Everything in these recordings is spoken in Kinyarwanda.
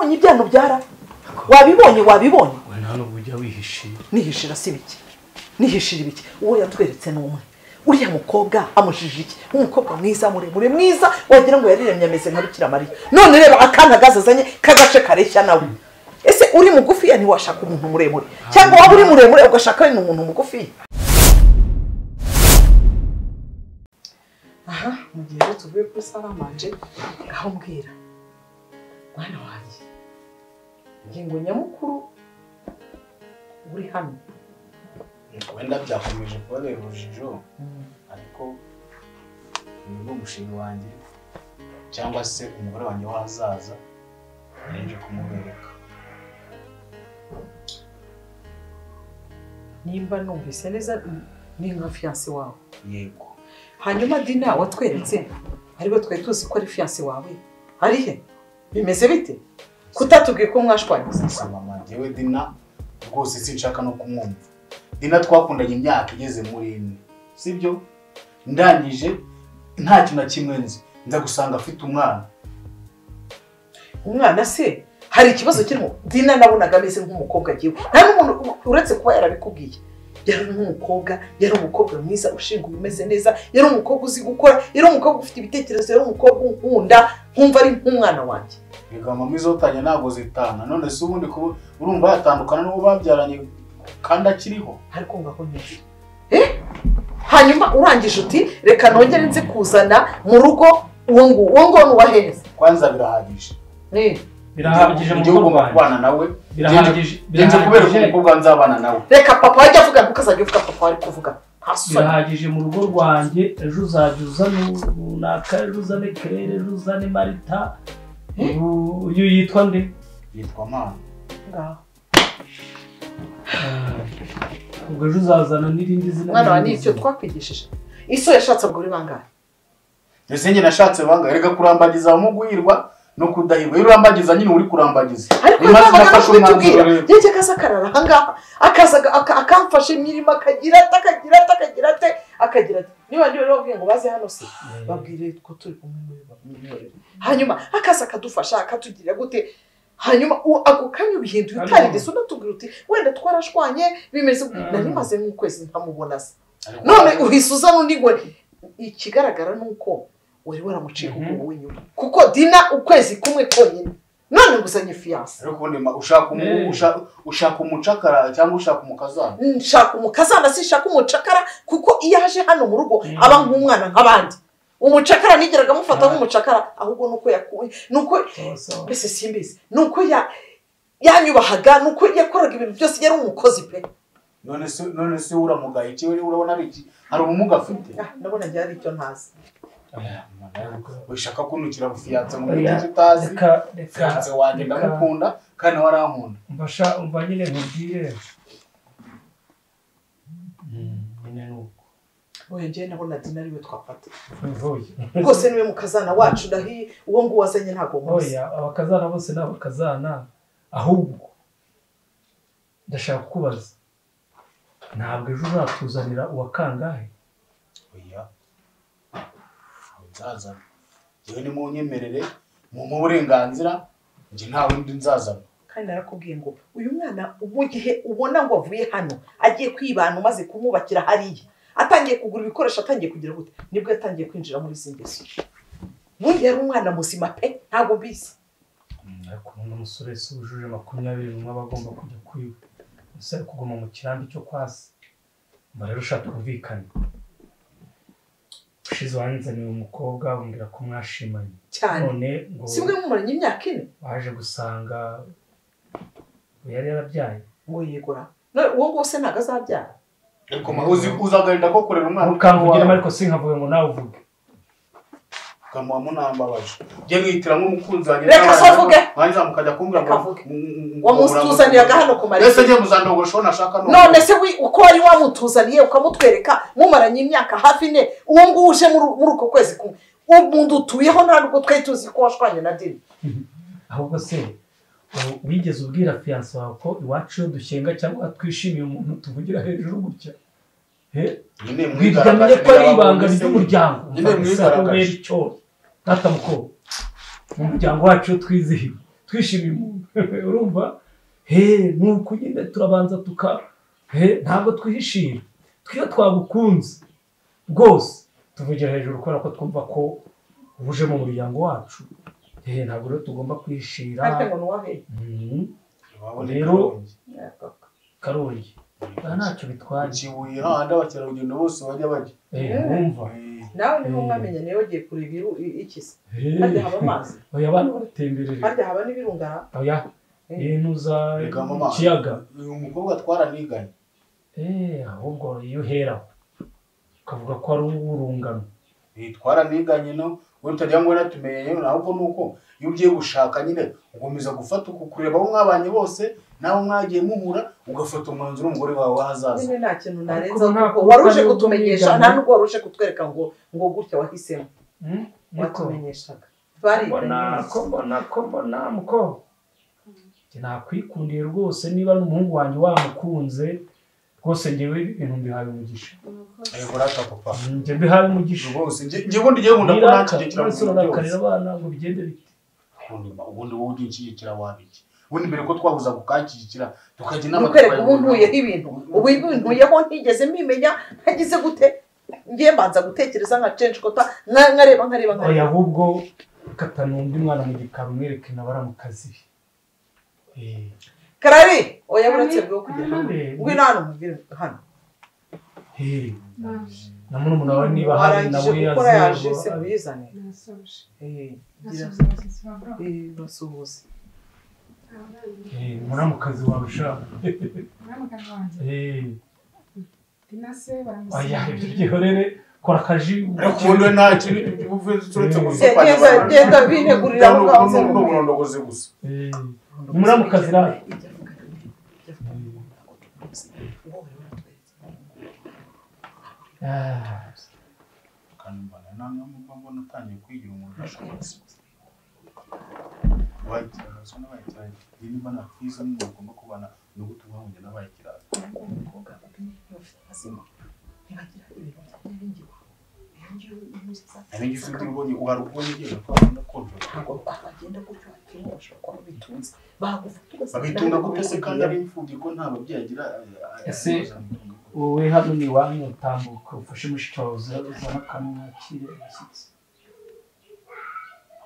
wabonye ibyano byara wabibonye we nta nubwo ujya wihishira nihishira si biki nihishira ibiki uwo yatweretse n'umwe uriya mukobwa amujije iki umukobwa mwiza muremure mwiza wagira ngo yariremye ameze nka Bikira Mariya none reba akana gazazanye kagace kareshya nawe ese uri mugufi ya ntiwashaka umuntu muremure cyangwa waba uri muremure ugashaka umuntu mugufi aha mu gihe tuvuye kuri saramanje aho mbwira mwana wanjye ingingo nyamukuru uri hano wenda byakomeje kubabera urujijo ariko uyu ni umushinga wanjye cyangwa se umugore wanjye w'ahazaza naje kumubereka nimba numvise neza ni nka fiancé wawe yego hanyuma Dina watweretse ariko twe tuzi ko ari fiancé wawe ari he bimeze bite kutatubwiye ko mwashwanye sasa mama jewe Dina rwose sinshaka no kumwumva Dina twakundanye imyaka igeze muri 4 sibyo ndangije nta kintu na kimwe nzi nza gusanga afite umwana se hari ikibazo kirimo Dina nabonaga ameze nk'umukobwa agiwe nta n'umuntu uretse kuba yarabikubwiye yari nk'umukobwa yari umukobwa mwiza ushinguye umeze neza yari umukobwa uzi gukora yari umukobwa ufite ibitekerezo yari umukobwa unkunda nkumva ari nk'umwana wanjye biga mama izotanye nago zitana none se ubundi ko urumva yatandukana n'uwo babyaranye kandi akiriho ariko ngaho neza hanyuma urangije uti reka nongere nze kuzana mu rugo uwo ngo nuwaheze kwanza birahagije birahagije mu gihugu mubana nawe birahagije kubera ko umukobwa nzabana nawe reka papa wajya avuga ngo ukazajya uvuga papa wari kuvuga birahagije mu rugo rwanjye ejo uzajya uzana runaka ejo uzane Claire ejo uzane Marita uyu yitwa nde yitwa Mana ngaho ubwo ejo uzazana n'irindi zina mwana wa nicyo twakwigishije iso yashatse abagore bangahe ese njye nashatse bangahe reka kurambagiza umugwirwa no kudahirwa urambagiza nyine uri kurambagiza ariko nafashe umwanzuro yeke kasa karara hangaha akaza akamfashe imirimo akagira niba ndi rero ubwiye ngo baze hano se babwire ko turi kumwe n'uyu hanyuma akaza akadufasha akatugirira gute hanyuma ako kanya ubihinduye utarigeze unatubwira uti wenda twarashwanye bimeze nari maze nk'ukwezi ntamubona se none uhise uzana undi ngo ikigaragara nuko wari waramuciye kuko w'inyuma kuko Dina ukwezi kumwe konyine none ngusanye fiancé ariko ubundi ushaka umucakara cyangwa ushaka umukazana nshaka umukazana si shaka umucakara kuko iyo aje hano mu rugo aba nk'umwana nk'abandi umucakara nigeraga mufata nk'umucakara ahubwo nuko yakuye nuko bese simbizi nuko yanyubahaga nuko yakoraga ibintu byose yari umukozi pe none se uramugaye iki urabona ari iki hari ubumuga afite ndabona njye ari icyo ntazi wishaka kunukira bufiyanze mu gihe tutazi fiyanze wanjye ndamukunda kandi warankunda mbasha umva nyine nkubwire nyine nuko oya njye nabona Dina ariwe twafata rwose niwe mukazana wacu ndahi uwo ngo wazanye ntago muzi oya abakazana bose n'abakazana ahubwo ndashaka kukubaza ntabwo ejo uzatuzanira uwakangahe oya nzazana yewe ni mu nyemerere mu burenganzira nje nta wundi nzazana kandi narakubwiye ngo uyu mwana mu gihe ubona ngo avuye hano agiye kwibana umaze kumubakira hariya atangiye kugura ibikoresho atangiye kugira gute nibwo yatangiye kwinjira muri zingeso bundi yari umwana muzima pe ntago bizi ariko n'umusore se ujuje 20 aba agomba kujya kwiba ese kuguma mu kirambi cyo kwasi mba rero ushaka kumvikana ushize wanzaniye umukobwa umbwira ko mwashimanye cyane none ngo simwe mumaranye imyaka 4 waje gusanga yari yarabyaye ngo yegura none uwo ngo se ntago azabyara ariko uzagarinda ko kurera umwana ukamvugira ariko sinkavuye ngo nawe uvuge kamuha munambabaje je mwitira nk'umukunzi wanjye reka savuge hanza mukajya kumbwira ngo wamutuzaniraga hano ku marese ese je muzandogosho nashaka none se uko wari wamutuzaniye ukamutwereka mumaranye imyaka hafi 4 uwo nguje muri uko kwezi kumwe umuntu utuyeho nta nubwo twari tuzi ko washwanye na Dina ahubwo se wigeze ubwira fiancé wawe ko iwacu yo dushenga cyangwa twishimiye umuntu tuvugira hejuru gutya nyine mwigaragaje ko ari ibanga ry'umuryango nyine mwigaragaje icyo data muko mu muryango wacu twizihiwe twishimiye umuntu urumva nuko nyine turabanza ntabwo twihishira twiyo twagukunze rwose tuvugira hejuru kubera ko twumva ko uje mu muryango wacu ntabwo rero tugomba kwishira rero Karongi ntacyo bitwaye Kibuye hahandi abakerarugendo bose bajya bajya wumva nawe niho mwamenya niyo ugiye kureba iki se harya haba amazi oya abantu baratemberera harya haba n'ibirungara oya nuza ikiyaga uyu mukobwa twaraniganye ahubwo iyo uheraho ukavuga ko ari uw'urungano twaraniganye no we utagira ngo natumenye ahubwo nuko iyo ugiye gushaka nyine ugomeza gufata kureba abo mwabanye bose nawe mwagiye muhura ugafata umwanzuro umugore wawe wahazaza nyine nta kintu narenza kuko waruje kutumenyesha nta nubwo waruje kutwereka ngo gutya wahisemo watumenyeshaga ko mbona mukobwa nakwikundiye rwose niba n'umuhungu wanjye wamukunze rwose njyewe ibintu mbihaye umugisha papa njye mbihaye umugisha rwose njye ubundi ngiye nkunda ko nakigikira mu bintu byose abana ngo bigende bite ubundi wowe ugiye nshyigikira wabiki ubundi mbere ko twabuza gukakigikira tukajya inama tukwereka ubu ntuyeho ibintu ubu ntuyeho ntigeze mbimenya ntagize gute ngiye mbanza gutekereza nka change kota nkareba oya ahubwo katana undi mwana mu gikaro umwereke nabara mu kazi Karari oya buretse bwo kugenda ngwino hano mubwire hano na umuntu wawe niba hari nawe yaje se bizane basuhuze muramukazi wawe ushaka oya ibyo byihorere kora akaji ukunde nta kintu uretse gusopanya genda binegurira aho ngaho n'uburondogozi gusa muramukazi nawe kandi mbona namwe mbona utangiye kwigira umuntu ashobotse wayitiraza n'abayitiraza niba nakwiza n'umuntu ugomba kubana no gutuma mu ngena bayitiraza umukobwa azima ntibagira ibintu by'ingingo Ari ufite ubonye uhari ubonye igihe twabona konjo ntabwo bagenda gutyo bakimo bashobora kuba bitunze bagufata babitunga gute se kandi ari imfubyi ko nta babyeyi agira ese wowe hano ni wanyu utambuka ufashe mushiki wawe uzana akamwakire umushyitsi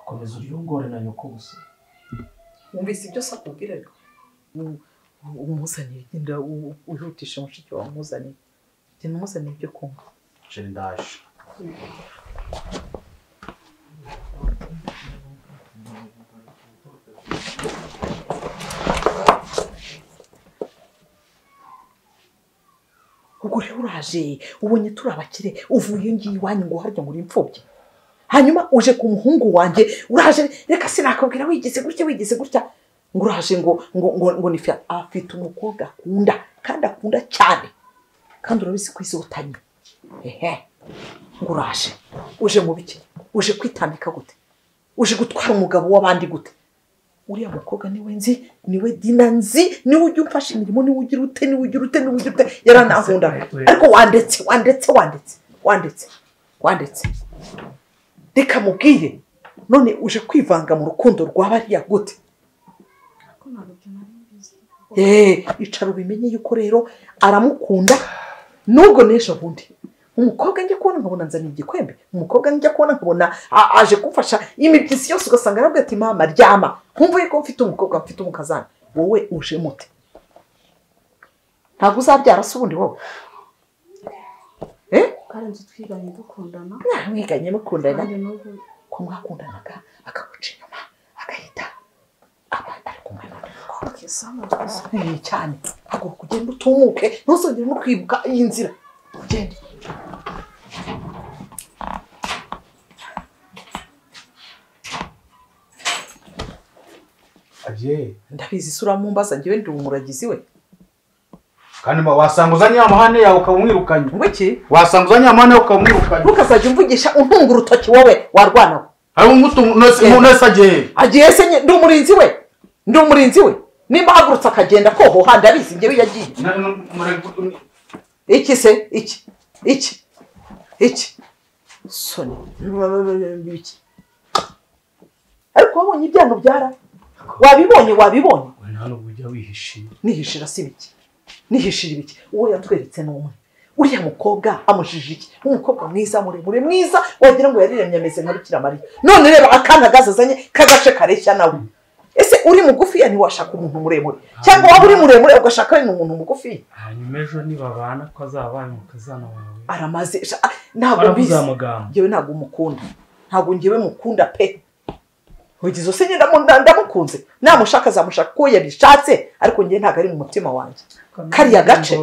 akomeza uryongore na nyoko gusa wumvise ibyo se akubwira ariko umuzaniye genda wihutisha mushiki wawe umuzaniye genda umuzaniye ibyo kunywa sheri ndaje ubwo rero uraje ubonye turi abakire uvuye ngiye iwanyu ngo harya ngo uri imfubyi hanyuma uje ku muhungu wanjye uraje reka sinakubwira wigeze gutya ngo uraje ngo ni afite umukobwa akunda kandi akunda cyane kandi urabizi ko izotanye ngo uraje uje mu biki uje kwitambika gute uje gutwara umugabo w'abandi gute uriya mukobwa niwe nzi niwe Dina nzi niwe ujya umfasha imirimo niwe ugira ute yaranahunda ariko wandetse reka mubwire none uje kwivanga mu rukundo rw'abariya gute icara ubimenye yuko rero aramukunda nubwo n'ejo bundi umukobwa njya kubona nkabona nzaniye igikwembe umukobwa njya kubona nkabona aje kumfasha imibyizi yose ugasanga arabwira ati mama ryama nkumva yuko mfite umukobwa mfite umukazana wowe uje mute ntabwo uzabyara se ubundi wowe kandi twiganye dukundana mwiganye mukundana ko mwakundanaga akaguca inyuma agahita abandi ari kumwe n'undi cyane ntabwo kugenda utumuke ntuzongere no kwibuka iyi nzira ugende ndabizi isura mumbaza njyewe ndi umuragizi we kandi wasanga uzanye amahane yawe ukabumwirukanye ngo iki wasanga uzanye amahane yawe ukabumwirukanye ntukazajya umvugisha untunga urutoki wowe warwanawe hari umuntu wese agiye se ndi umurinzi we nimba ahagurutse akagenda kohoha ndabizi njyewe yagiye iki se iki soni iki ariko wabonye ibyano byara wabibonye nta nubwo ujya wihishira nihishira si biki nihishira ibiki uwo yatweretse n'umwe uriya mukobwa amujije iki umukobwa mwiza muremure mwiza wagira ngo yariremye ameze nka Bikira Mariya none reba akana gazazanye kagace kareshya nawe ese uri mugufi ntiwashaka umuntu muremure cyangwa waba uri muremure ugashaka umuntu mugufi hanyuma ejo nibabana ko azabaye umukazana wawe aramaze ntabwo bizi yewe ntabwo umukunda ntabwo ngewe mukunda pe Ugize se nyenda ndamukunze namushaka azamushaka ko yabishatse ariko ngiye ntago ari mu mutima wanjye kariya gace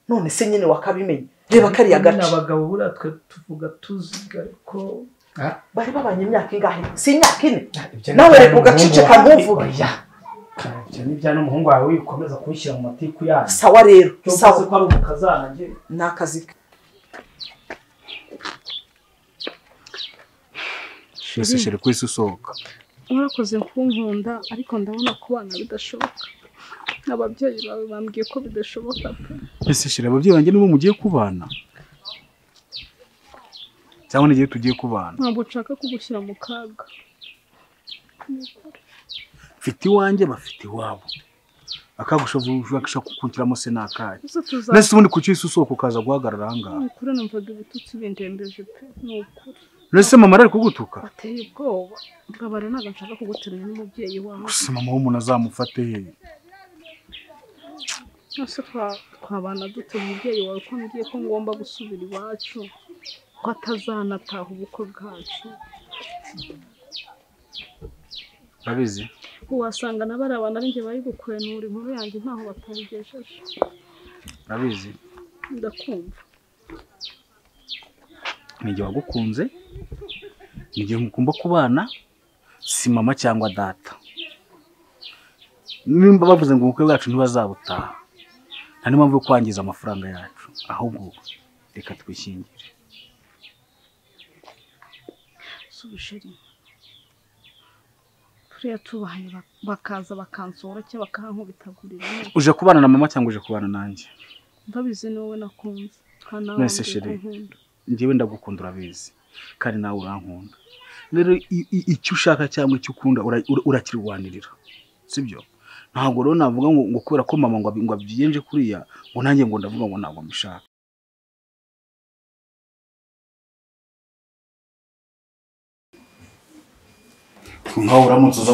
none se nyine wakabimenye reba kariya gace n'abagabo buratwe tuvuga tuziga ariko bari babanye imyaka ingahe si imyaka 4 nawe reka ugaciceka ntuvuge ibyo ni bya n'umuhungu wawe wikomeza kunshyira mu matiku yawe sawa rero sawa ko ari umukazana nge n'akazi Shese shere kwisi usohoka urakoze kunkunda ariko ndabona ko bana bidashoboka ababyeyi bawe bambwiye ko bidashoboka pe ese shere ababyeyi banjye nibo mugiye kubana cyangwa nigiye tugiye kubana ntabwo nshaka kugushyira mu kaga mfite iwanjye bafite iwabo akagusha kukuntiramo se nakaye nese ubundi kucisi usohoka ukaza guhagarara ahangaha ukuri numvaga ibitutsi bindembeje pe n'ukuri nese mama ari kugutuka ateye ubwoba ngabara ntabwo nshaka kuguteranya n'umubyeyi wawe gusa mama w'umuntu azamufate he nose twabana dute umubyeyi wawe ko ngiye ko ngomba gusubira iwacu ko atazanataha ubukwe bwacu abizi wasanga nabari abana ari njye bari gukwenura inkuru yanjye ntaho batabigejeje abizi ndakumva nijye wagukunze nijye mukumba kubana si mama cyangwa data nimba bavuze ngo ubukwe bwacu ntibazabutaha nta n'impamvu yo kwangiza amafaranga yacu ahubwo reka twishyingire subusheri turiya tubahanye bakaza bakansura cyangwa bakankubitagurira uje kubana na mama cyangwa uje kubana nanjye ndabizi ni wowe nakunze nese sheri njyewe ndagukunda urabizi kandi nawe urankunda rero icyo ushaka cyangwa icyo ukunda urakirwanirira sibyo ntabwo rero navuga ngo kubera ko mama ngo abyiyenje kuriya ngo nanjye ngo ndavuga ngo ntabwo mbishaka nkaho uramutse uza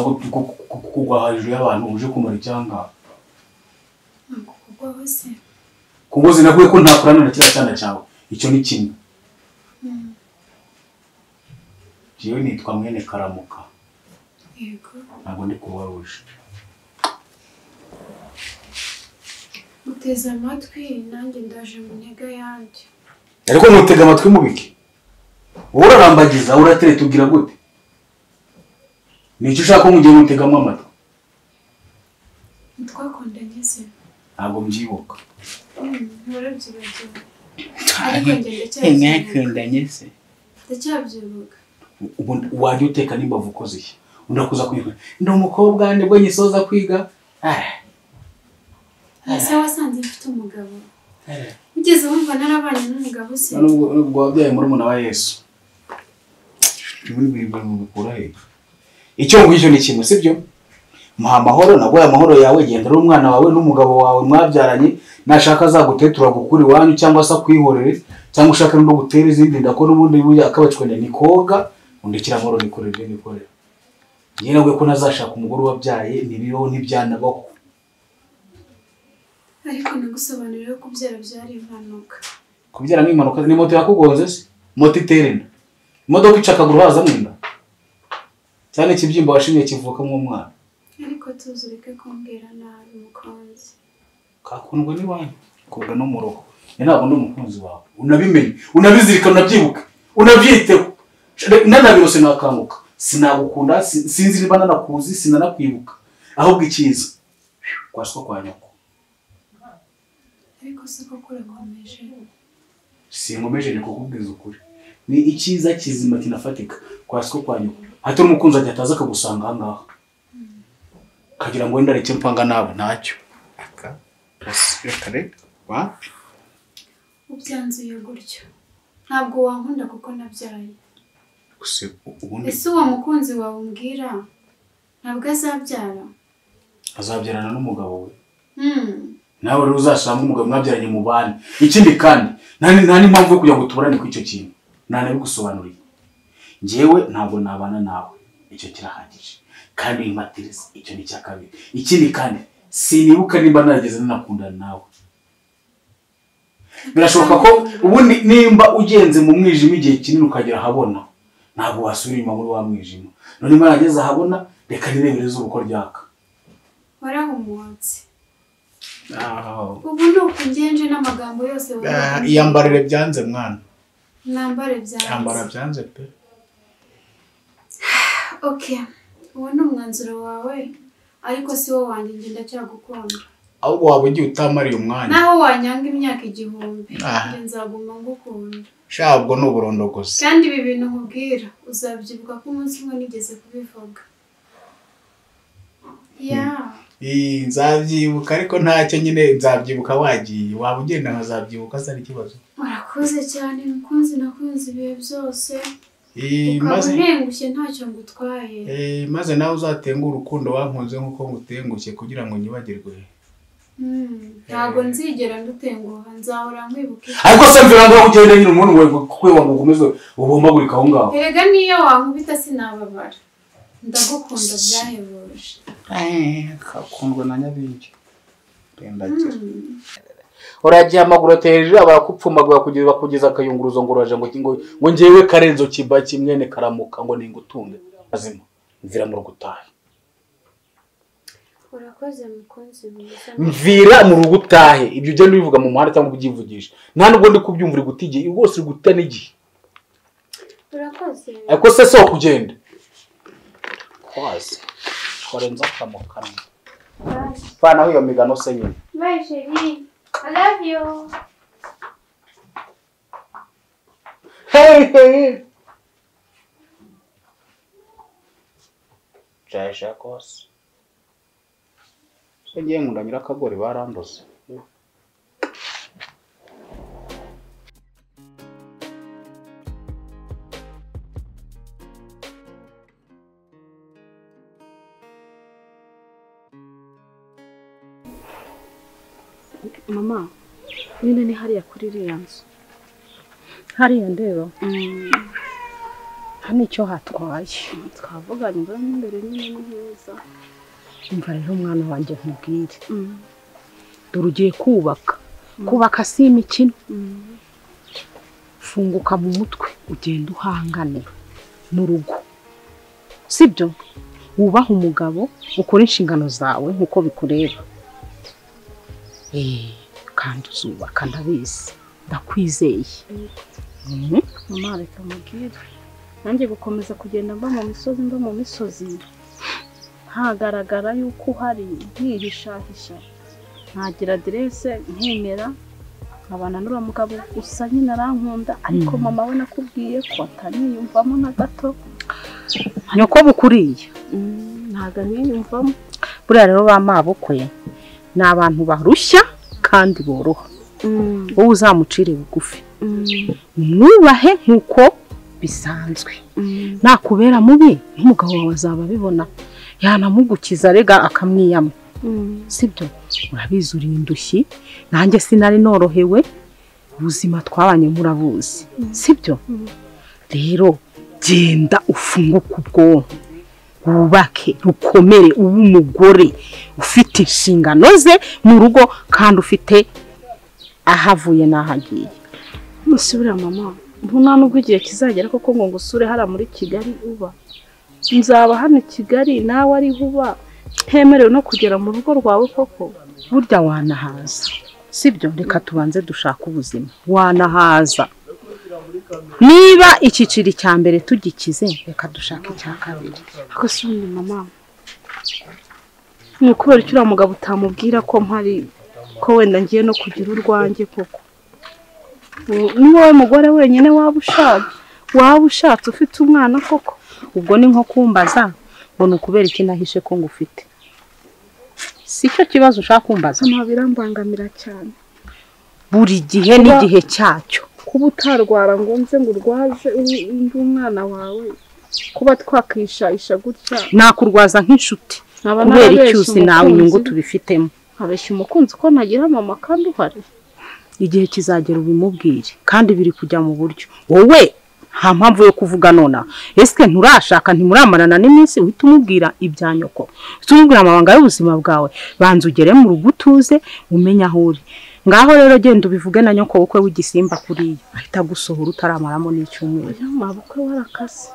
kugwa hejuru y'abantu uje kumara icyanga kugwa zinavuye ko ntakorana na kiriya cyana cyawe icyo ni kimwe jewe nitwa mwene Karamuka yego ntabwo ndi kubaruje uteze amatwi nanjye ndaje mu ntega yanjye ariko ntutega amatwi mubiki wowe urarambagiza uratereta ugira gute nicyo ushaka mugiye mutegamo amatwi twakundanye se ntabwo mbyibuka nturabyibagiwe ariko njye ndakundanye se ndacyabyibuka wajya uteka n'imbavu ukoze iki undakuza kwiga ndi umukobwa nibwo nyisoza kwiga ese wasanze mfite umugabo ugeze wumva narabanye n'umugabo se nubwo wabyaye murumuna wa Yesu icyo ngicyo ni kimwe sibyo muha amahoro naguye amahoro yawe genda ari umwana wawe n'umugabo wawe mwabyaranye nashaka azagutetura gukura iwanyu cyangwa se kwihorere cyangwa ushaka no gutera izindi ndako n'ubundi burya akabacwene ni koga undikira amahoro nikorere yewe ko nazashaka umugore wabyaye nibiho ntibyanabaho ariko nagusobanurira ko kubyara byari impanuka kubyara ni impanuka ni moto yakugonze se moto iterena imodoka icakaguru haza mwinda cyane kibyimba washimye kivuka mu mwana ariko tuzureke kumbwira nabi mukunzi kakundwa ni wanyu koga no mu roho ntabwo ndi umukunzi wawe unabimenye unabizirika unabyibuka unabyiteho nanabirose nakamuka sinagukunda sinzi niba nanakuzi sinanakwibuka ahubwo ikiza kwaswa kwa nyoko ariko siko kurakomeje sinkomeje ni kukubwiza ukuri ni ikiza kizima kinafatika kwaswa kwa nyoko hata umukunzi ajya ataza akagusanga ahangaha kagira ngo wenda reke mpanga nawe ntacyo aka kare wapi ubyanzuye gutyo ntabwo wankunda kuko nabyaye ubundi ese uwo mukunzi wawe umbwira ntabwo azabyara. Azabyarana n'umugabo we. Nawe rero uzashanga umugabo mwabyaranye mu bane. Ikindi kandi nta n'impamvu yo kujya ngo tuburane ku icyo kintu. Ntanabigusobanuriye. Njyewe ntabwo nabana nawe. Icyo kirahagije. Kandi imatirisi icyo ni cya kabiri. Ikindi kandi sinibuka nimba narageze nanakundana nawe. Birashoboka ko ubundi nimba ugenze mu mwijima igihe kinini ukagera habona ntabwo wasubira inyuma muri wa mwijima. None nimba narageze habona reka nirebere izuba uko ryaka. Warahumutse. Ubu ni ukungenje n'amagambo yose iyambarire byanze mwana. Nambare byanze. Yambara byanze pe. Okay. Uwo ni umwanzuro wawe ariko si wo wanjye njye ndacyagukunda. Ahubwo waba ugiye utamariye umwanya. Naho wanyanga imyaka 1000 njye nzaguma ngukunda. Shabwo ni uburondogozi. Kandi ibi bintu nkubwira uzabyibuka ko umunsi umwe nigeze kubivuga. Nzabyibuka ariko ntacyo nyine nzabyibuka wagiye. Waba ugenda nkazabyibuka zari ikibazo. Murakoze cyane mukunzi nakunze ibihe byose. Maze ntengushye ntacyo ngutwaye. Maze nawe uzatenga urukundo wankunze nkuko ngutengushye kugira ngo nyibagirwe. Ntabwo nzigera ndutenguha nzahora nkwibuka. Ariko se mvira ngo ugende nyine umuntu we kwe wagukomeze ubumbagurika aho ngaho. Erega niyo wankubita sinababara. Ndagukunda byahebuje. Kakundwa na nyabingi. Rendagira. Uragiye amaguru ateje abarakupfumagura kugeza akayunguruzo ngo uraje ngo ngewe Karenzo kiba kimwene karamuka ngo ningutunge. Azima mvira mu rugutahe. Urakoze mukunzi mwiza. Mvira mu rugutahe ibyo ugenda bivuga mu muhanda cyangwa ubyivugisha. Nta nubwo ndi kubyumvira gutigiye rwose guta n'igihe. Urakoze. Ariko se so kugenda. Kwazi. Karenzo kamukana. Fana huyo migano se nyine. Bye chérie. I love you. Hey. Jaisha kose. Ngiye nkunda nyirakagore barandoze. Mama, nyine ni hariya kuri iriya nzu. Hariya ndeba. Hano icyo hatwaye. Twavuganye mbere n'imbere nyine ni heza. Umva rero umwana wanjye nkubwire. Dore ugiye kubaka. Kubaka si imikino. Funguka mu mutwe ugenda uhangane n'urugo. Sibyo? Wubaha umugabo ukora inshingano zawe nkuko bikureba. Kandi uzubaka ndabizi. Ndakwizeye. Mama reka mubwire. Nanjye gukomeza kugenda mba mu misozi. Hagaragara yuko uhari ntihishahisha. Ntagira adresse nkemera. Nkabana n'ura mugabo gusa nyine arankunda ariko mama we nakubwiye ko ataniyumvamo na gato. Nyoko bukuriye. Ntaga niyumvamo. Buriya rero bamabukwe ni abantu barushya kandi boroha. Wowe uzamucire bugufi. Mwubahe nkuko bisanzwe. Nakubera mubi n'umugabo wawe azaba bibona. Yanamugukiza rega akamwiyama. Sibyo? Urabizi uri indushyi. Nanjye sinari norohewe. Ubuzima twabanye murabuzi. Sibyo? Rero genda ufunguke ubwonko. Wubake rukomere ubu umugore ufite inshingano ze mu rugo kandi ufite ahavuye nahagiye. Musubira mama. Nta nubwo igihe kizagera koko ngo ngusure hara muri Kigali uba. Nzaba hano Kigali nawe ari huba. Ntemerewe no kugera mu rugo rwawe koko. Burya wanahaza. Sibyo? Reka tubanze dushaka ubuzima. Wanahaza. Niba ikiciri cya mbere tugikize reka dushaka icya kabiri. Ako sundi mama. Nukubera icyo mugabo utamubwira ko mpari ko wenda ngiye no kugira urwanjye koko. Ni wowe mugore wenyine waba ushatse ufite umwana koko. Ubwo ni nko kumbaza ngo nukubera iki nahishe ko ngufite. Sicyo kibazo ushaka kumbaza. Mama birambangamira cyane. Buri gihe n'igihe cyacyo. Kuba utarwara ngo nze ngo urwaze undi umwana wawe kuba twakishayisha gutya nakurwaza nk'inshuti kubera icyuzi nawe inyungu tubifitemo abeshya umukunzi ko nagira mama kandi uhari igihe kizagera ubimubwire kandi biri kujya mu buryo wowe nta mpamvu yo kuvuga nona ese nturashaka ntimuramarana n'iminsi uhita umubwira ibya nyoko tumubwira amabanga y'ubuzima bwawe banza ugere mu rugo utuze umenya aho uri ngaho rero genda ubivuge na nyoko ukwe w'igisimba kuriya ahita gusohora utaramaramo n'icyumweru mabukwe warakase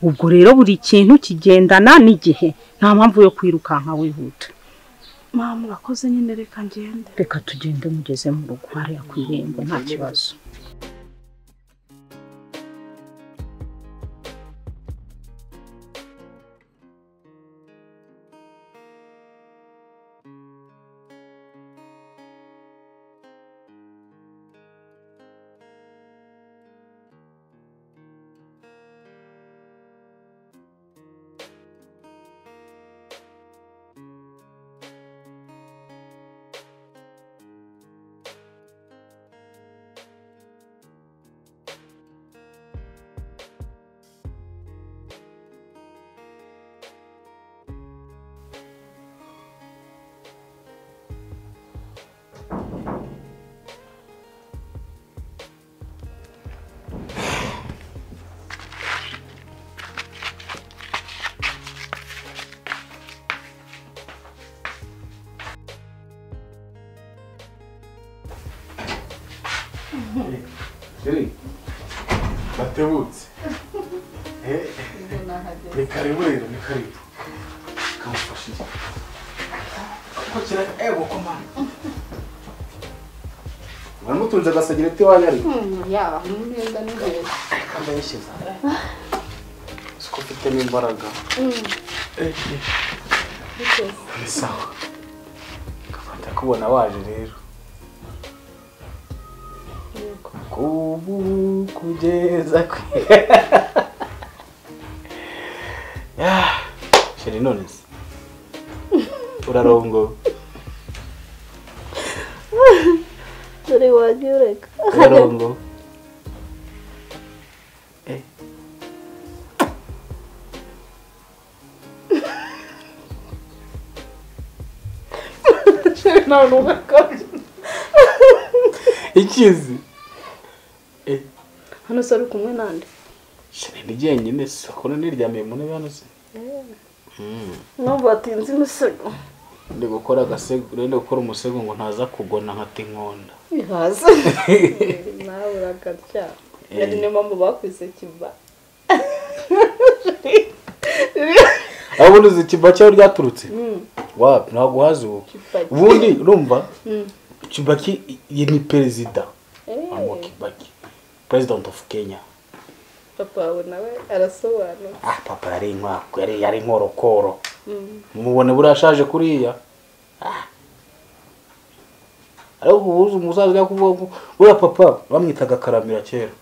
ubwo rero buri kintu kigendana n'igihe nta mpamvu yo kwirukanka wihuta mama urakoze nyine reka ngende reka tugende mugeze mu rugo hariya ku irembo nta kibazo batebutse ni karibu rero ni karibu kamufashe ko kira ko mama wamutunze agasagirete wanyari ya neza neza kambayishiza siko mfite n'imbaraga ni sawa kafata kubona waje rero kubu kugeza kwe sheri none urarongo dore wajureka urarongo sheri nawe nubakaje ikizi hano se ari kumwe nande sheri ndi jyenyine sakone niryamiye mu ntebe hano se nubwo batinze imisego ndi gukora agasego ndi gukora umusego ngo ntaza kugona nkata inkonda ihaza nawe uragatya yari niyo mpamvu bakwise kiba abundi uzi kiba cyaho ryaturutse wapi ntabwo uhazi ubu ubundi urumva Kibaki ni perezida wa Kibaki president of Kenya papa we nawe arasobanura papa yari inkorokoro mubone burashaje kuriya ariko ubuze umusaza yakuvuga bura papa bamwitaga Karamira kera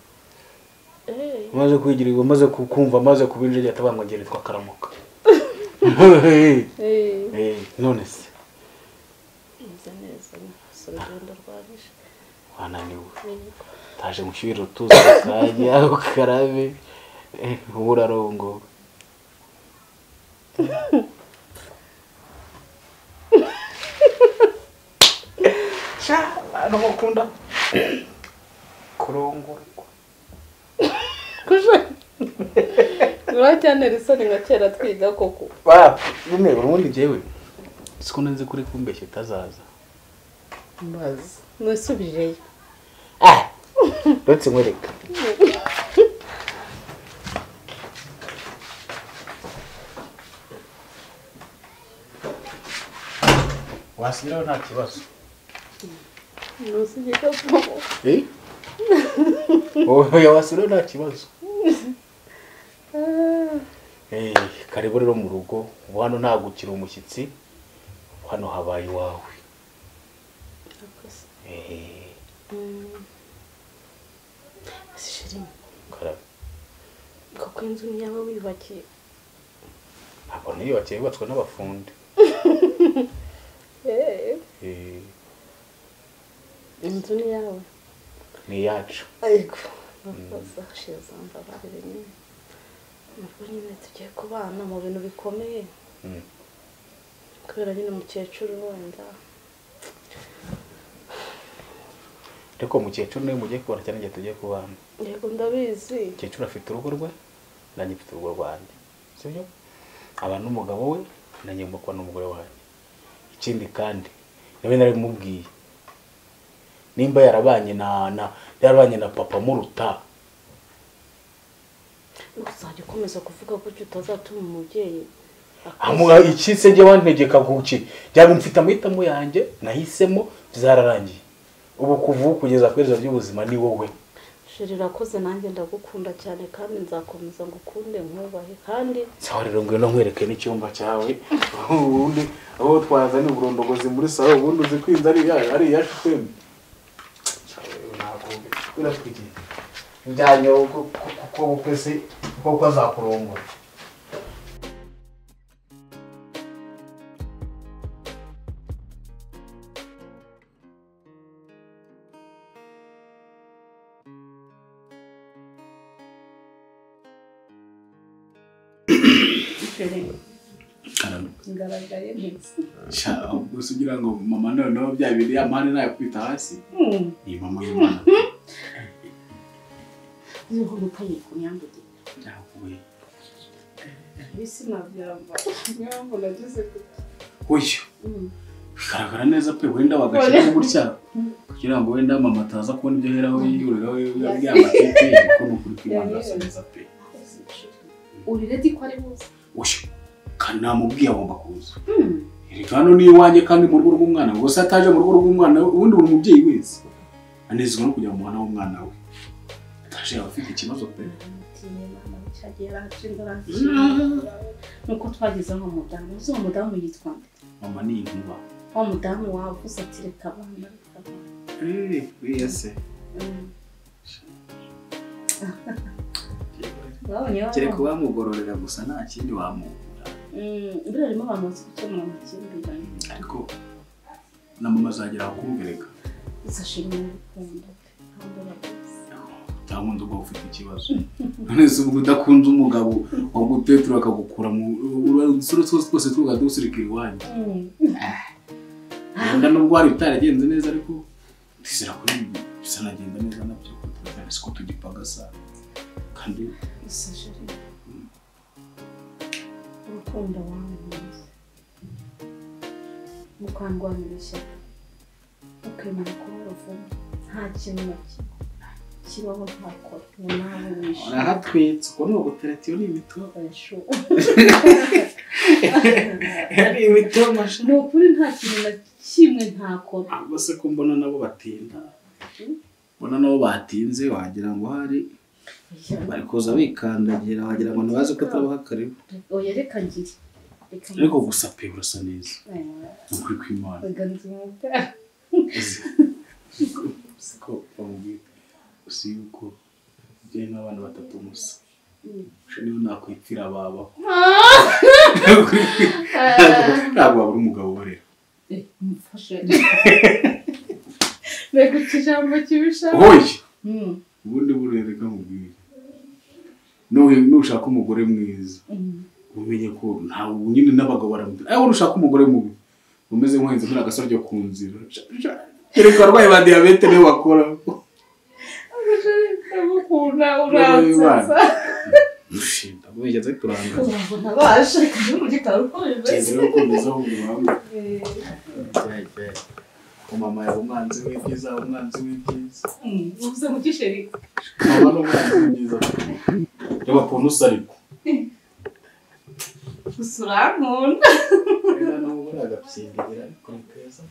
maze kwigirirwa maze kumva maze kubinjira yatabangongera twa Karamuka none se neza urugendo rwarishe wananiwe taje mushyira utuza kanya ukarabe urarongo ano mukunda kurongorwa kuje cyane risoni nka kera twiga koko bimwe urundi jewe siko nzi kuri kumbeshye tazaza maze nusubije ndetse mwereka wasiraho nta kibazo nusubije ko oya wasiraho nta kibazo karibu rero mu rugo hano nta gukira umushyitsi hano habaye iwawe shiri karabe koko inzu ni yawe wibakiye ntabwo niyubakiye yubatswe n'abafundi inzu ni yawe ni iyacu ariko bazashiza mbabarire nyine nubwo nyine tugiye kubana mu bintu bikomeye kubera nyine umukecuru wenda ariko umukecuru niwe mugiye kubana cyane igihe tugiye kubana. yego ndabizi Umukecuru afite urugo rwe nanjye mfite urugo rwanjye sibyo aba n'umugabo we nanjye ngomba kuba n'umugore wanjye. Ikindi kandi nawe narimubwiye nimba yarabanye na papa muruta uzajya ukomeza kuvuga ko utazatuma umubyeyi amuha iki se njye wantegeka guki byaba mfite amahitamo yanjye nahisemo byararangiye ubu kuvuga kugeza kwezo by'ubuzima ni wowe. Sheri rakoze nanjye ndagukunda cyane kandi nzakomeza ngukunde nkubahe kandi sawa rero ngwino nkwereke n'icyumba cyawe ubundi aho twazanye uburondogozi muri salo ubundi uzi kwinza ari yacu twembi biratwigiye ibyanyo kuko ukwese kuko azakurongora. ngaragaye neza gusa ugira ngo mama noneho byabiri amane nayo kwita hasi ni mama y'umwana niho mutaye kunyambuye yahuye bisi nabyamba nyambo nagize uyu bigaragara neza pe wenda wagashyira gutya kugira ngo wenda mama ataza kubona ibyo heraho yuriraho yamatete ko nukuri kwimana neza pe uri ready ko ari muzi uyu kana mubwiye agomba kuza hano ni iwanjye kandi mu rugo rw'umwana gusa ataje mu rugo rw'umwana ubundi buri mubyeyi wese anezezwa no kujya mu mwana w'umwana we ataje afite ikibazo pe nuko twageze aho mudamu uzo mudamu yitwa mama ni inkuba wa mudamu wavuze ati reka abana wese kereka wamugororera gusa nta kindi wamugura mbere harimo abantu bazi gukemura amakimbirane ariko na mama azagera akumvireka izashimira urukundo cyangwa ndumva ufite ikibazo none se ubwo udakunze umugabo wagutetura akagukura mu urusoro twose tugadusirikira iwanyu wenda nubwo hari bitaragenze neza ariko tizera kuri bisa nagenda neza nabyo siko tugipagasa kandi isashari urukundo wanjye mukandwanira ishyaka ukemera kuba uruvumo nta kintu na kimwe kibaho ntakora nawe wishe urahatwitse uko ni ugutereta iyo ni imito ni imito ni ukuri nta kintu na kimwe ntakora ahubwo se ko mbona nabo batinda mbona nabo batinze wagira ngo hari bari kuza bikandagira wagira ngo ntibaze ko turabaha karibu oya reka ngire ariko gusa pe urasa neza ni ukuri kw'Imana siko bamubwira usi yuko ujye n'abana batatu musa niba nakwipfira babaho ntabwo wabura umugabo ubarera mfashe mbega ikijambo kibisha hoye ubundi burereka mubwire nushaka umugore mwiza umenye ko ntabwo nyine n'abagabo baramubwira aho ushaka umugore mubi umeze nk'uhenze muri agasaro ryo ku nzira kereka abarwayi ba diyabete niwe wakora ndamukunda uransetsa ushinda wigeze turanga urabona basha kandi mu gitaro ukomeje cyezero komeza aho ubawe mama ya umwanzi w'ibyiza umwanzi w'ibyiza uvuze mu gisheri mama no umwanzi w'ibyiza reba pontu sariko usurankunda reba no muri agapyindira ariko keza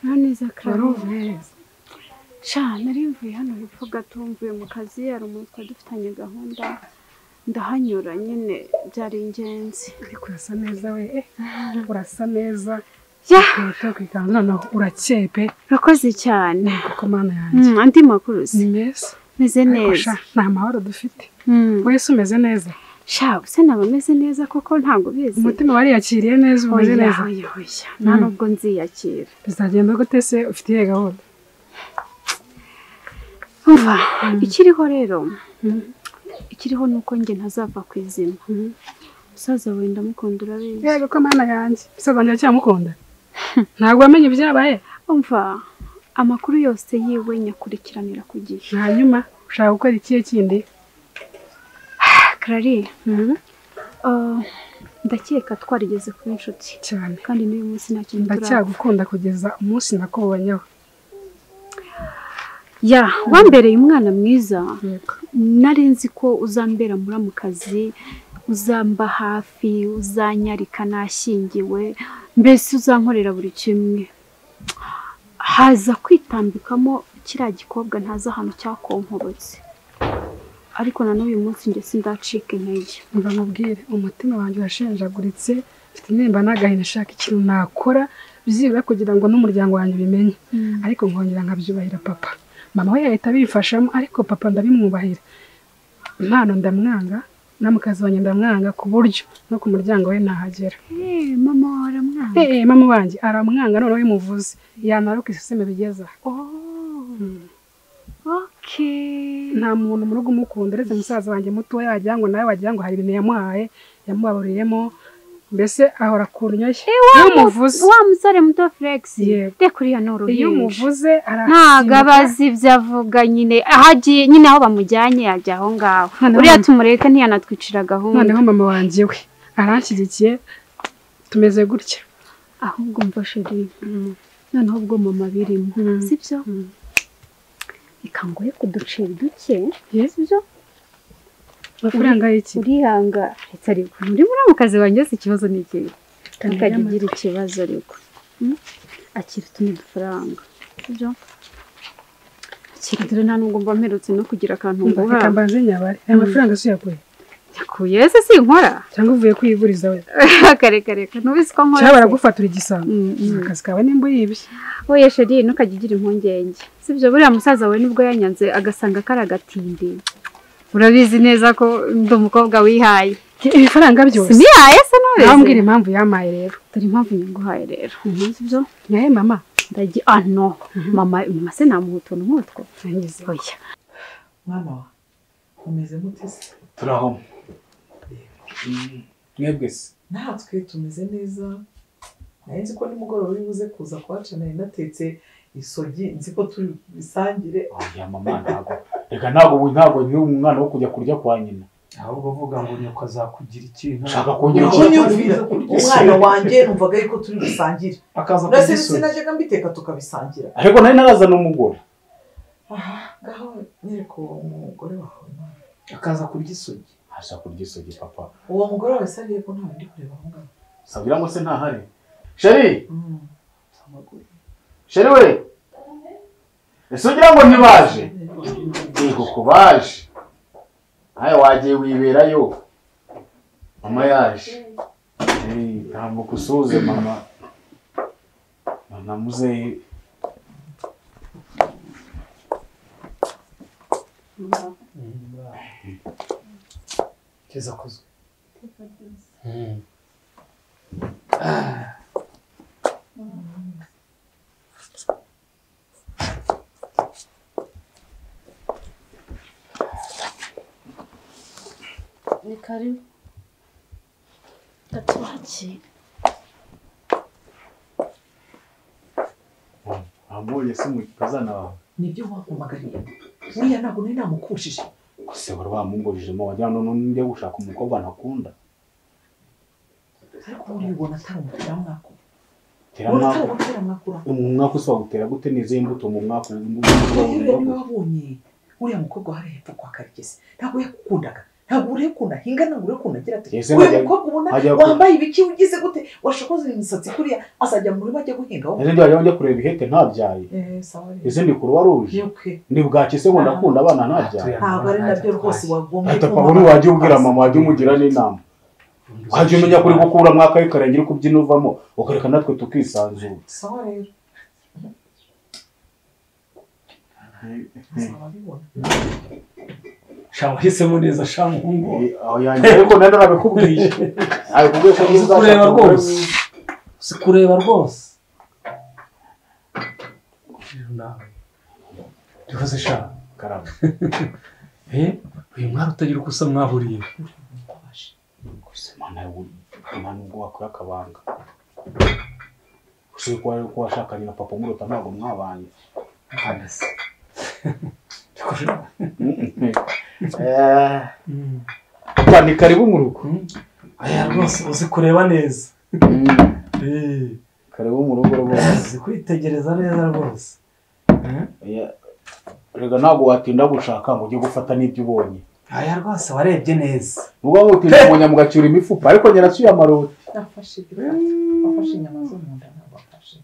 naniza karuve sha narimvuye hano hepfo gato mvuye mu kazi yari umutwe dufitanye gahunda ndahanyura nyine byari ingenzi ariko urasa neza we urasa neza ya kwikanga noneho urakeye urakoze cyane kuko mana yanjye andi makuru ni meza meze neza nta mahoro dufite wese umeze neza sha se naba meze neza kuko ntabwo bizi umutima wariyakiriye neza umeze neza oya nta nubwo nziyakira bizagenda gute se ufitiye gahunda umva ikiriho rero ikiriho ni uko njye ntazava ku izima musaza we ndamukunda urabizi yego ko mana yanjye musaza wanjye aracyamukunda ntabwo wamenye ibyabaye umva amakuru yose yiwe nyakurikiranira ku gihe hanyuma ushaka gukora ikihe kindi Clary ndakeka twarigeze kuba inshuti cyane kandi n'uyu munsi nta kintu ndacyagukunda kugeza umunsi nakubonyeho ya wambereye umwana mwiza nari nzi ko uzambera muramukazi uzamba hafi uzanyarika nashyingiwe mbese uzankorera buri kimwe haza kwitambikamo kiriya gikobwa ntazi ahantu cyakonkorotse ariko na n'uyu munsi njye sindacika intege mva mubwire umutima wanjye urashenjaguritse mfite nimba n'agahinda nshaka ikintu nakora byibura kugira ngo n'umuryango wanjye ubimenye ariko nkongera nkabyubahira papa mama we yahita abifashamo ariko papa ndabimwubahira impano ndamwanga namukazi wanjye ndamwanga ku buryo no ku muryango we ntahagera mama aramwanga mama wanjye aramwanga noneho bimuvuze yanaruka iseseme bigeza nta muntu mu rugo umukunda uretse musaza wanjye mutoya wagira ngo nawe wagira ngo hari ibintu yamuhaye yamubaburiyemo mbese ahora kunyoshye iyo umuvuze wa musore muto Felix reka uriya ni uruhinja iyo umuvuze ntago abazi ibyo avuga nyine ahagiye nyine aho bamujyanye yajya aho ngaho uriya tumureke ntiyanatwicira gahunda noneho mama wanjye we aranshyigikiye tumeze gutya ahubwo mva sheri noneho ubwo mama birimo sibyo ikangoye kuducira duke sibyo amafaranga y'iki urihanga ndetse ariko uri muri mu kazi wanjye si ikibazo ni iki ntukajya ugira ikibazo ariko akira utundi dufaranga sibyo akira dore nta nubwo mba mperutse no kugira akantu nguha reka mbanze nyabare aya mafaranga si uyakuye yakuye ese sinkora cyangwa uvuye kwiyiguriza we reka nubizi ko nkora cyangwa baragufatura igisambo akazi kawe nimba uyibye oya sheri ntukajya ugira impungenge sibyo buriya musaza we nibwo yanyanze agasanga kari agatindi urabizi neza ko ndi umukobwa wihaye ibifaranga byose sinihaye se nubeze nambwira impamvu yamaye rero dore impamvu nyiguhaye rero sibyo nyahe mama ndagiye no mama se namuhutona nk'utwo ngize oya mwana wa umeze mute se turaho mwebwe se natwe tumeze neza nari nzi ko nimugoroba uri buze kuza kuhaca nari natetse isogi nzi ko turi bisangire oya mama ntabwo ni umwana wo kujya kurya kwa nyina ahubwo uvuga ngo nyoko azakugira ikintu ushaka kongera umwana wanjye numvaga yuko turi bisangire akaza kurya sinajyaga mbiteka tukabisangira ariko nari naraza n'umugore ngaho nyereko umugore wawe akaza kurya isogi aza kurya isogi papa uwo mugore wawe se ariye ko ntawe ndi kureba aho ngaho sabiramo se ntahari sheri we ese ugira ngo ntibaje yego ko baje nawe wagiye wiberayo mama yaje ntabwo kusuze mama muzehe keza kuzwe ni karibu tatuachi ambonye se mu kazana wawe nibyo wampamagariye buriya ntabwo nari namukushije gusa wari wamumbujijemo wagira ngo nujya gushaka umukobwa ntakunda ariko buriya ubona atari umuteramwaka umwaka usa gutera gute n'izihe mbuto mu mwaka niba wabonye uriya mukobwa hari hepfo kwa Karekezi ntabwo yakundaga ntabwo urekunda hinga ntabwo urekunda agira ati uyu mukobwa ubona wambaye ibiki ugize gute washokoze imisatsi kuriya azajya muri bajya guhinga ese njya kureba ihete ntabyaye ese ndi kuruwa ruje ndi bwakise ngo ndakunda abana ntabyaye ntabwo ari nabyo rwose wagombye ati papa uri wajya ubwira mama wajya umugira n'inama wajya umenya kuri gukura mwaka w'ikarengera uko ubyina uvamo ukareka natwe tukisanzura sawa rero shamu hisemo neza shamu hungu aho yanjye ariko nenda nabikubwiye abikubwiye ko kureba rwose sikureba rwose nawe tuvuze shamu karaba uyu mwari utagira uko usa mwahuriye gusa mana ubwo wakora akabanga ushobora kuba ko washakanye na papa umuruta ntabwo mwabanye ni karibu mu rugo aya rwose uzi kureba neza karibu mu rugo rwose uzi kwitegereza neza rwose rega ntabwo watinda gushaka ngo ujye gufata n'ibyo ubonye aya rwose warebye neza ubwo mutinda umunya mugacyura imifupa ariko nyarasuye amaroti nafashe inyama zo mu nda nabafashe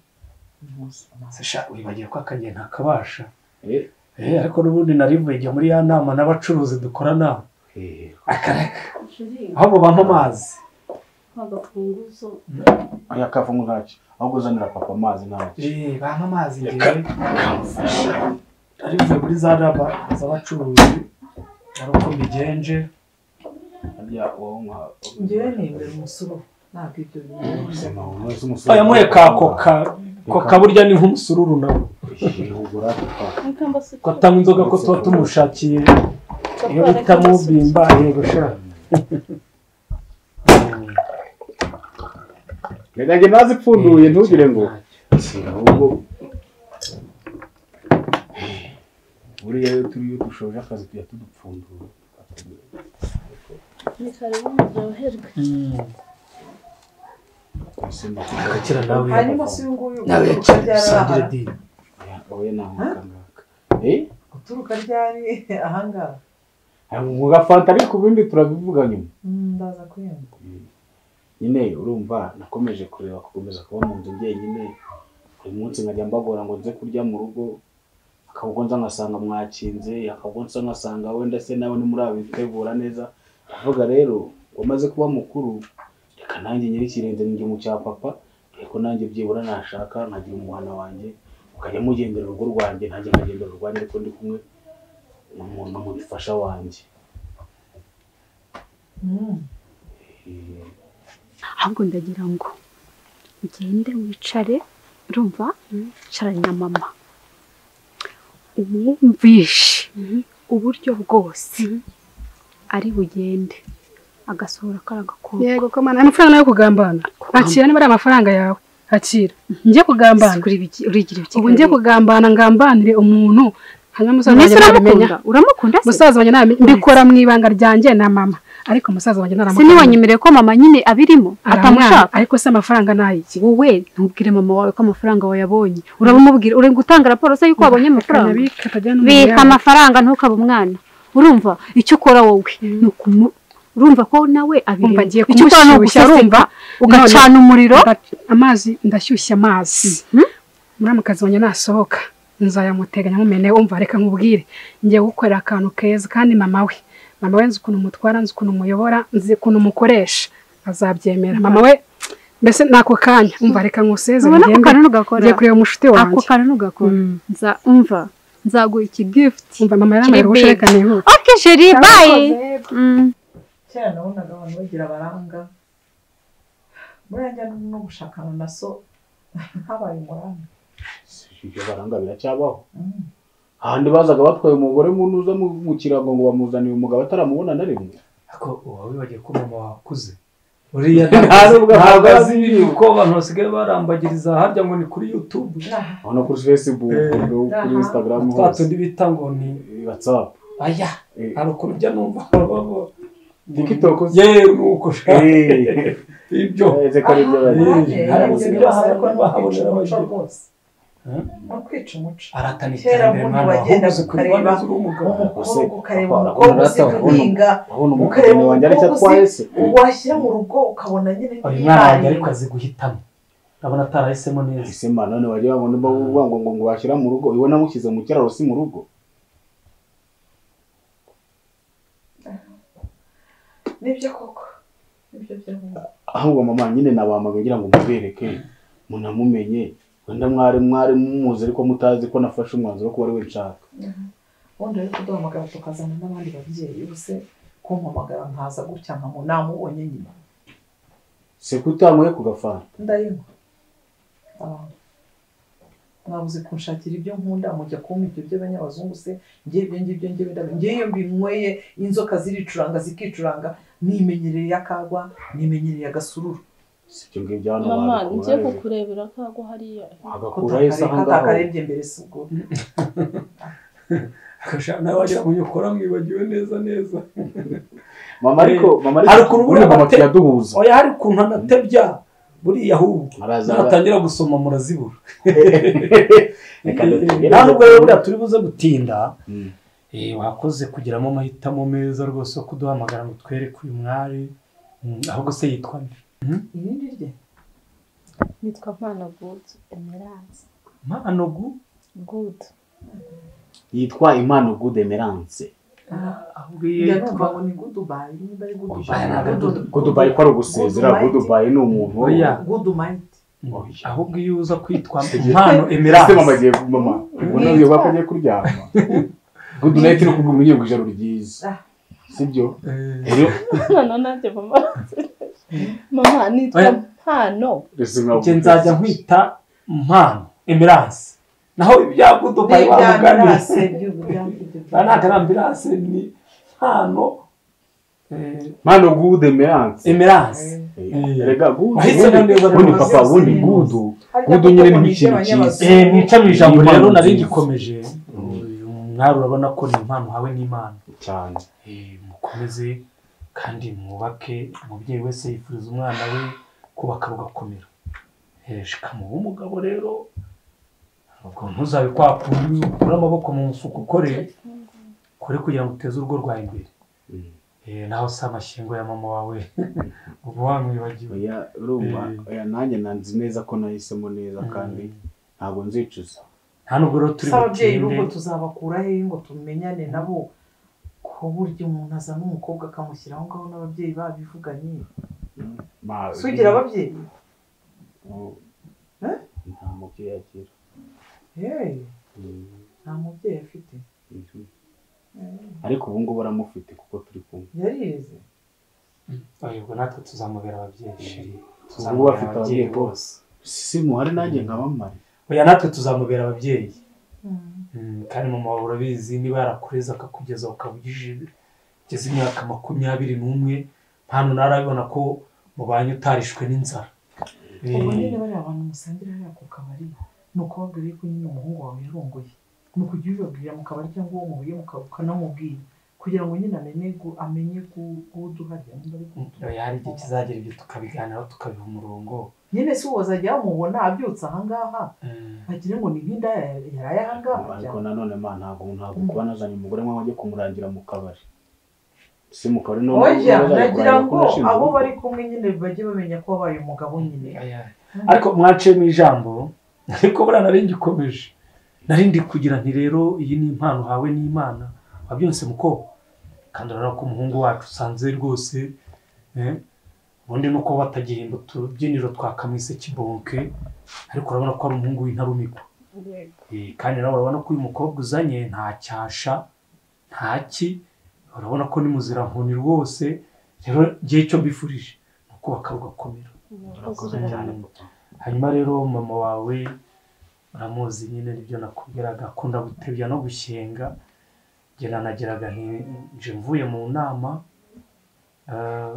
sasha wibagiye ko akagiye ntakabasha ariko n'ubundi narivuye igihe muri ya nama n'abacuruzi dukorana akareka ahubwo bampa amazi agafunguzo aya kafungu ntacyo ahubwo uzanira papa amazi ntacyo bampa amazi ngewe narivuye muri za raba z'abacuruzi ari uko mbigenje ngewe nembera umusuru ntabwo ibyo bintu yamuhe ka koka burya ni nk'umusururu nawe ko atanywa inzoga ko tuba tumushakiye iyo bita mubimba yego sha reka njye nazipfunduye ntugire ngo ahubwo buriya iyo turiyo dushoje akazi tujya tudupfundura ni karibu muryoherwe akira nawe hanyuma si uyu nguyu nawe uturuka di oya namukangaka uturuka ryari ahangaha mu gafanta ariko ibindi turabivuga nyuma ndaza kuyumva nyine urumva nakomeje kureba gukomeza kuba mu nzu njyenyine buri munsi nkajya mbagora ngo nze kurya mu rugo akabwo nza nkasanga mwakinze akabwo nza nkasanga wenda se nawe ni muri abitegura neza avuga rero ngo maze kuba mukuru reka nanjye nyirikirenze njye mu cya papa ariko nanjye byibura nashaka nkagira umuhana wanjye ukajya mugendera urugo rwanjye nanjye nkagendera urwanjye ariko ndi kumwe n'umuntu mufasha wanjye ahubwo ndagira ngo ugende wicare urumva wicaranye na mama umwumvishe uburyo bwose ari bugende agasohora karagakora yego ko mana amafaranga yo kugambana akira niba ari amafaranga yawe akira njye kugambana urigira ubu njye kugambana ngambanire umuntu hanyuma musaza wanjye nabimenya uramukunda se musaza wanjye nabimenya mbikora mu ibanga ryanjye na mama ariko musaza wanjye naramukunda siniwanyemereye ko mama nyine abirimo atamushaka ariko se amafaranga nayiki wowe ntubwire mama wawe ko amafaranga wayabonye urabumubwira uri gutanga raporo se yuko wabonye amafaranga bika amafaranga ntukabe umwana urumva icyo ukora wowe urumva ko nawe abirimo icyo ukora ni ugushyushya ugacana umuriro amazi ndashyushya amazi muramukazi wanjye nasohoka nzayamuteganya mumene umva reka nkubwire ngiye gukorera akantu keza kandi mama we nzi ukuntu mutwara nzi ukuntu muyobora nzi ukuntu mukoresha azabyemera mama we mbese nako kanya umva reka nkuseze ngiye kureba umushuti wanjye ako kantu ntugakora umva nzaguha iki gift umva mama yarambaye ubushake nihuta okay chérie bye cyane nabonaga abantu bagira baranga burya no gushakana na so habaye umuranga ibyo baranga biracyabaho ahandi bazaga batwaye umugore munuza mu kirango ngo bamuzaniye umugabo ataramubona na rimwe ariko wowe wagiye ko mama wakuze uriya ntabwo azi yuko abantu basigaye barambagiriza harya ngo ni kuri YouTube no kuri Facebook kuri Instagram twatundi bita ngo ni WhatsApp aya hari ukuntu ujya numva TikTok nuko shaka ibyo zekari byo hari ubuzima bahabonera abaje no kwica umuco aratana kera umuntu wagenda ukareba umukobwa ukareba umukobwa uzi guhinga ukareba umukobwa uzi washyira mu rugo ukabona nyine umwana wanjye ariko azi guhitamo urabona atarahisemo neza isema none wagira ngo nimba uvuga ngo washyira mu rugo iwe namushyize mu kiraro si mu rugo nibyo koko nibyo byaho ahubwo mama nyine nabamaga ngira ngo mubereke munamumenye wenda mwari mumuzi ariko mutazi ko nafashe umwanzuro ko ari we nshaka ubundi rero kuduhamagara tukazana n'abandi babyeyi bose kumpamagara nkaza gutya namubonye nyina se kutanguye ku gafanta ndayinywa mwabuze kunshakira ibyo nkunda mujya kumpa ibyo by'abanyabazungu se ngiye ibyo ngibyo ngiye iyo mbinyweye inzoka ziricuranga zikicuranga nimenyereye akagwa nimenyereye agasururu sibyo ngibyo hano mama ngiye kukurebera akagwa hariya agakura yesa aho ngaho akarebye mbere si ubwo akashana wagira ngo ukora mwibagiwe neza mama ariko hari ukuntu buriya mama tuyaduhuza oya hari ukuntu anatebya buriya ahubwo natangira gusoma murazibura nta nubwo rero buriya turi buze gutinda wakoze kugiramo amahitamo meza rwose yo kuduhamagara ngo twereke uyu mwari ahubwo se yitwa nde irindi rye nitwa Mpano Good Emerance Mpano Good yitwa Impano Good Emerance yitwa ngo ni Goodbye niba ari Goodbye ko ari ugusezera Goodbye ni umuntu oya Goodbye ahubwo iyo uza kwitwa Mpano Emerance mama agiye mama ubona ugiye bakagiye kuryama Good night no kuguma ugiye kujaro ryiza sibyo rero nanjye mama nitwa Mpano nje nzajya nkwita Mpano Emerance naho ibya Goodbye bamuganise naka ambulance ni Mpano Good Emerance rega Good ubundi papa ubundi Good nyine ni ikintu cyiza nica mu ijambo rero nari ngikomeje mwari urabona ko ni impano hawe n'Imana cyane mukomeze kandi mwubake umubyeyi wese yifuriza umwana we kubaka rugakomera shikamu umugabo rero ubwo ntuzabe kwapfuye ukura amaboko mu mufuka ukore kugira ngo uteze urugo rwawe imbere naho se amashyengo ya mama wawe ubu wamwibagiwe oya nanjye nanzi neza ko nahisemo neza kandi ntabwo nzicuza nta nubwo rero turi ababyeyi n'ubwo tuzabakura he ngo tumenyane nabo ko burya umuntu aza n'umukobwa akamushyira aho ngaho n'ababyeyi babivuganye sugira ababyeyi nta mubyeyi agira nta mubyeyi afite ariko ubu ngubu aramufite kuko turi kumwe yarize ubwo natwe tuzamubera ababyeyi ubu bafite ababyeyi bose si muhari nanjye nkabamare oya natwe tuzamubera ababyeyi kandi mama wawe urabizi niba yarakureza akakugeza ukaba ugeze imyaka 21 Mpano narabibona ko mubanye utarishwe n'inzara ubu nyine bari abantu musangira hariya ku kabari ni ukubabwira yuko nyine umuhungu wawe yarongoye ni ukujya ubibabwira mu kabari cyangwa uwo muhuye ukanamubwira kugira ngo nyine amenye kuduharira niba ari oya hari igihe kizagera ibyo tukabiganiraho tukabiha umurongo nyine si wazajya wamubona abyutse ahangaha bagire ngo ni nk'inda yaraye ahangaha ariko nanone ntabwo kuba nazanye umugore mwe wajye kumurangira mu kabari si mu kabari none oya nagira ngo abo bari kumwe nyine bajye bamenya ko wabaye umugabo nyine ariko mwaciye mu ijambo ariko buriya nari ngikomeje nari ndi kugira nti rero iyi ni impano hawe n'Imana wabyonse muko kandi urabona ko umuhungu wacu usanze rwose ubundi nuko batagihimba utubyiniro twa kamise kibonke ariko urabona ko ari umuhungu w'intarumikwa kandi nawe urabona ko uyu mukobwa uzanye nta cyasha ntaki urabona ko ni muzira nkoni rwose rero gihe cyo mbifurije nuko bakarugakomera hanyuma rero mama wawe uramuzi nyine nibyo nakubwiraga akunda gutebya no gushyenga nageraga nje mvuye mu nama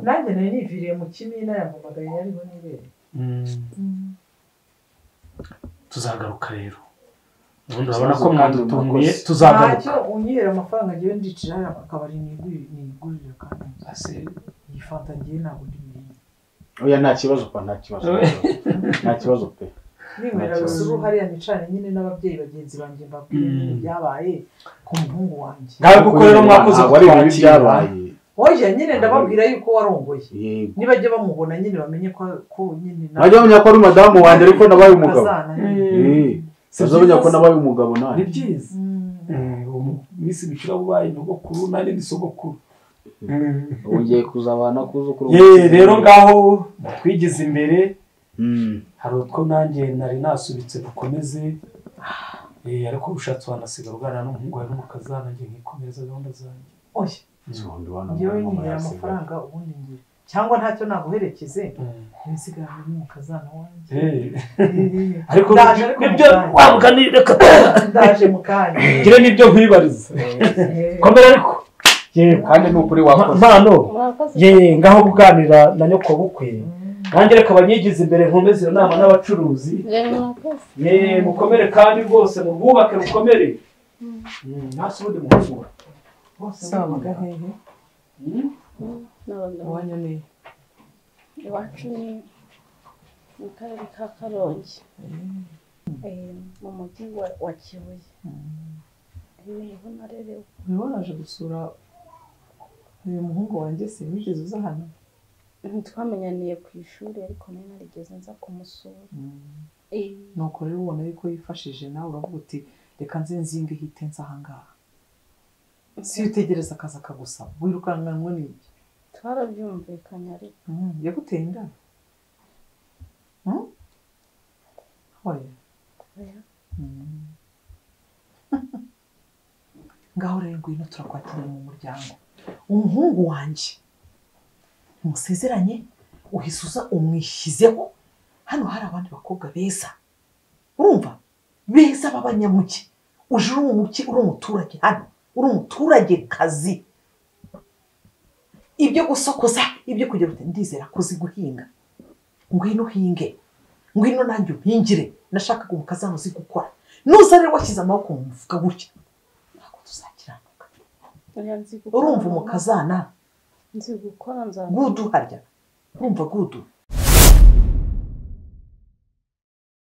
nanjye nari niviriye mu kimina yampamagaye yariho n'ibere tuzagaruka rero ubundi urabona ko mwadutunguye tuzagaruka ntacyo unyihera amafaranga ngewe ndicira hariya akabari nigurira kandi iyi fanta ngewe ntabwo ndi biriye oya nta kibazo pa nta kibazo pe ninywera rusuru hariya nicane nyine n'ababyeyi bagenzi banjye mbabwire byabaye ku muhungu wanjye ntabwo uko rero mwakoze kutwakira oya nyine ndababwira yuko warongoye nibajya bamubona nyine bamenye ko nyine bajya bamenya ko ari madamu wanjye ariko nabaye umugabo bazabanya ko nabaye umugabo nawe ni byiza misi bikira bubaye nyogokuru nari ndi sogokuru ugiye kuzabana kuzukuru rero ngaho twigize imbere hari utwo nanjye nari nasubitse dukomeze ariko ushatse wanasigara uganira n'umuhungu wawe n'umukazana njye nkikomereza gahunda zanjye ngewe nyihera amafaranga ubundi ngira cyangwa ntacyo naguherekeze nsigaranye n'umukazana wanjye ariko nibyo wabugani reka ndaje mu kanya ngire nibyo nkwibariza komera ariko kandi ni ukuri wakoze mpano ngaho kuganira na nyoko bukwe nanjye reka abanyigize imbere nkomeze iyo nama n'abacuruzi mukomere kandi rwose mubwubake rukomere ntasi ubundi muhugura bose babaga hehe iwanyu ni iwacu ni mu karere ka Karongi mu mujyi wa Kibuye niho narerewe. uri waraje gusura uyu muhungu wanjye se wigeze uza hano? Twamenyaniye ku ishuri ariko nari narigeze nza kumusura. Nuko rero ubona yuko yifashije nawe uravuga uti reka nze nzinge hite nza ahangaha si utegereza akaza akagusaba wirukanganwe n'iki? Twarabyumvikanye ariko yaguteye inda? Oya ngaho rero ngwino turakwakiriye mu muryango. Umuhungu wanjye musezeranye uhisuza umwishyizeho. Hano hari abandi bakobwa beza urumva beza b'abanyamuke uje uri umuki uri umuturage hano uri umuturage kazi ibyo gusokoza ibyo kugira uti ndizera kuzi guhinga ngwino uhinge ngwino nanjye umpingire nashakaga umukazana uzi gukora nuza rero washyize amaboko mu mufuka gutya ntabwo tuzakiranuka. Urumva umukazana nzi gukora nza gudu harya urumva gudu